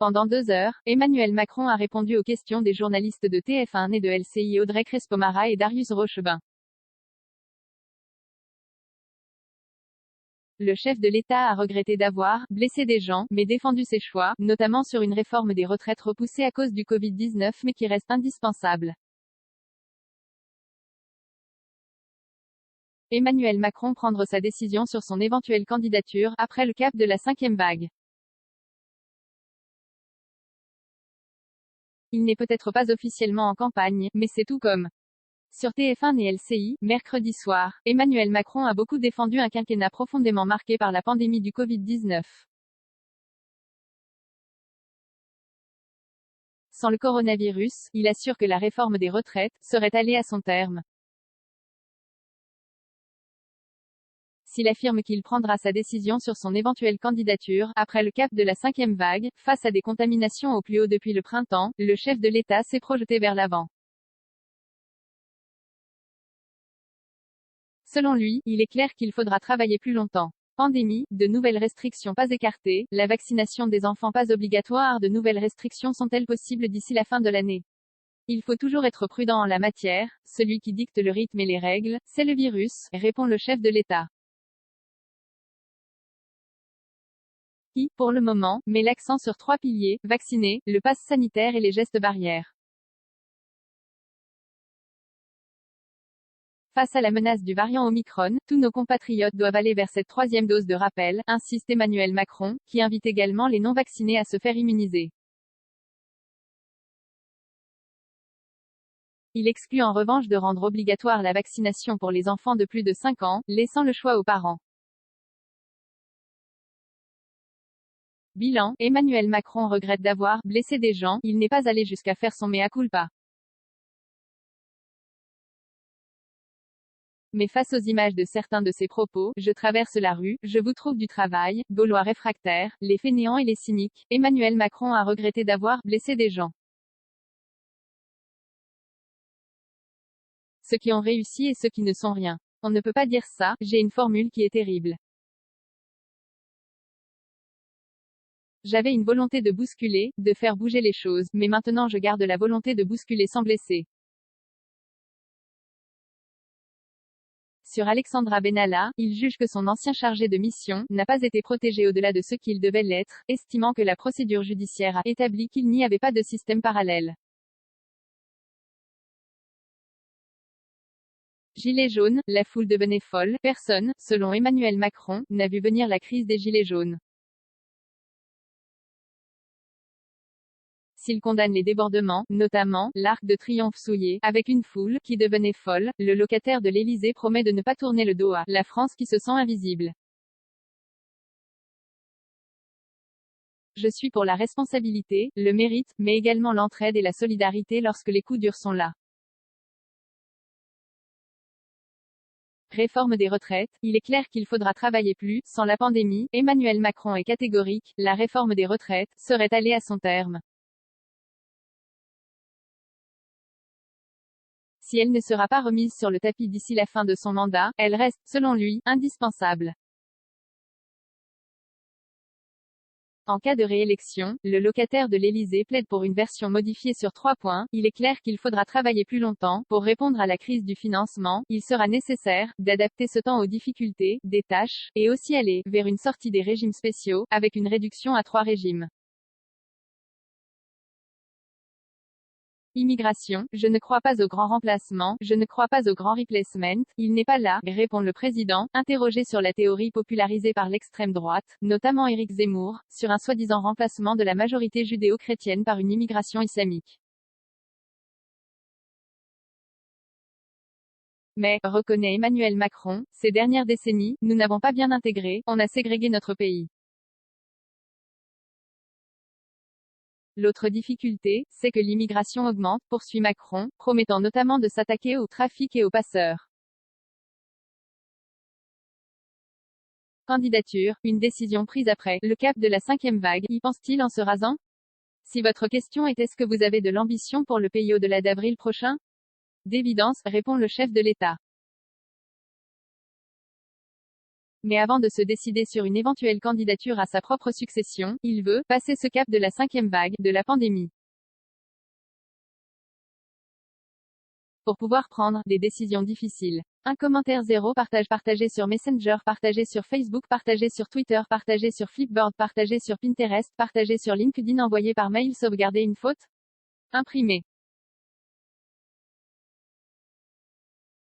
Pendant 2 heures, Emmanuel Macron a répondu aux questions des journalistes de TF1 et de LCI Audrey Crespo-Mara et Darius Rochebin. Le chef de l'État a regretté d'avoir blessé des gens, mais défendu ses choix, notamment sur une réforme des retraites repoussée à cause du Covid-19 mais qui reste indispensable. Emmanuel Macron prendre sa décision sur son éventuelle candidature, après le cap de la 5e vague. Il n'est peut-être pas officiellement en campagne, mais c'est tout comme. Sur TF1 et LCI, mercredi soir, Emmanuel Macron a beaucoup défendu un quinquennat profondément marqué par la pandémie du Covid-19. Sans le coronavirus, il assure que la réforme des retraites serait allée à son terme. S'il affirme qu'il prendra sa décision sur son éventuelle candidature, après le cap de la 5e vague, face à des contaminations au plus haut depuis le printemps, le chef de l'État s'est projeté vers l'avant. Selon lui, il est clair qu'il faudra travailler plus longtemps. Pandémie, de nouvelles restrictions pas écartées, la vaccination des enfants pas obligatoire, de nouvelles restrictions sont-elles possibles d'ici la fin de l'année? Il faut toujours être prudent en la matière, celui qui dicte le rythme et les règles, c'est le virus, répond le chef de l'État. Qui, pour le moment, met l'accent sur 3 piliers, vacciner, le pass sanitaire et les gestes barrières. Face à la menace du variant Omicron, tous nos compatriotes doivent aller vers cette 3e dose de rappel, insiste Emmanuel Macron, qui invite également les non-vaccinés à se faire immuniser. Il exclut en revanche de rendre obligatoire la vaccination pour les enfants de plus de 5 ans, laissant le choix aux parents. Bilan, Emmanuel Macron regrette d'avoir blessé des gens, il n'est pas allé jusqu'à faire son mea culpa. Mais face aux images de certains de ses propos, je traverse la rue, je vous trouve du travail, Gaulois réfractaires, les fainéants et les cyniques, Emmanuel Macron a regretté d'avoir blessé des gens. Ceux qui ont réussi et ceux qui ne sont rien. On ne peut pas dire ça, j'ai une formule qui est terrible. J'avais une volonté de bousculer, de faire bouger les choses, mais maintenant je garde la volonté de bousculer sans blesser. Sur Alexandra Benalla, il juge que son ancien chargé de mission n'a pas été protégé au-delà de ce qu'il devait l'être, estimant que la procédure judiciaire a établi qu'il n'y avait pas de système parallèle. Gilets jaunes, la foule devenait folle, personne, selon Emmanuel Macron, n'a vu venir la crise des gilets jaunes. S'il condamne les débordements, notamment l'Arc de Triomphe souillé, avec une foule qui devenait folle, le locataire de l'Élysée promet de ne pas tourner le dos à la France qui se sent invisible. Je suis pour la responsabilité, le mérite, mais également l'entraide et la solidarité lorsque les coups durs sont là. Réforme des retraites, il est clair qu'il faudra travailler plus, sans la pandémie, Emmanuel Macron est catégorique, la réforme des retraites serait allée à son terme. Si elle ne sera pas remise sur le tapis d'ici la fin de son mandat, elle reste, selon lui, indispensable. En cas de réélection, le locataire de l'Élysée plaide pour une version modifiée sur 3 points. Il est clair qu'il faudra travailler plus longtemps. Pour répondre à la crise du financement, il sera nécessaire d'adapter ce temps aux difficultés des tâches, et aussi aller vers une sortie des régimes spéciaux, avec une réduction à 3 régimes. Immigration, je ne crois pas au grand remplacement, je ne crois pas au grand replacement, il n'est pas là, répond le président, interrogé sur la théorie popularisée par l'extrême droite, notamment Éric Zemmour, sur un soi-disant remplacement de la majorité judéo-chrétienne par une immigration islamique. Mais, reconnaît Emmanuel Macron, ces dernières décennies, nous n'avons pas bien intégré, on a ségrégué notre pays. L'autre difficulté, c'est que l'immigration augmente, poursuit Macron, promettant notamment de s'attaquer au trafic et aux passeurs. Candidature, une décision prise après le cap de la 5e vague, y pense-t-il en se rasant? Si votre question est est-ce que vous avez de l'ambition pour le pays au-delà d'avril prochain? D'évidence, répond le chef de l'État. Mais avant de se décider sur une éventuelle candidature à sa propre succession, il veut passer ce cap de la 5e vague de la pandémie. Pour pouvoir prendre des décisions difficiles. Un commentaire 0 partagé sur Messenger, partagé sur Facebook, partagé sur Twitter, partagé sur Flipboard, partagé sur Pinterest, partagé sur LinkedIn, envoyé par mail, sauvegarder une faute. Imprimé.